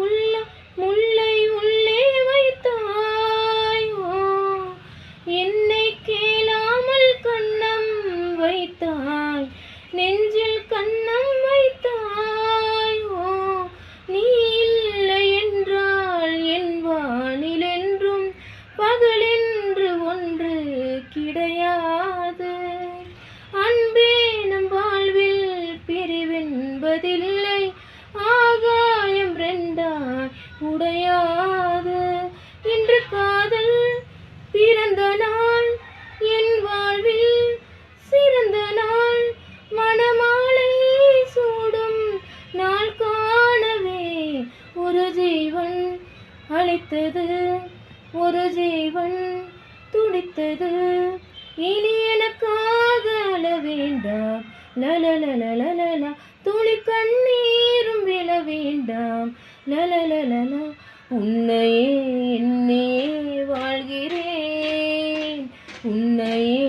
உள்ள முல்லை உள்ளே வைத்தாயோ, என்னை கேளாமல் கண்ணம் வைத்தாய், நெஞ்சில் கண்ணம் வைத்தாயோ. நீ இல்லை என்றால் என் வானில் என்றும் பகலென்று ஒன்று கிடையாது. அன்பே நம் வாழ்வில் பிரிவென்பதில்லை, ஆகாயம் ரெண்டாய் உடையாது. இன்று காதல் பிறந்த நாள், என் வாழ்வில் சிறந்த நாள், மணமாலை சூடும் நாள் காணவே ஒரு ஜீவன் அழைத்தது, ஒரு ஜீவன் துடித்தது. இனி எனக்காக அழ வேண்டாம், லலலலலலலா, துளி கண்ணீரும் விழ வேண்டாம், லலலலலா. உன்னையே என்னே வாழ்கிறேன், உன்னையே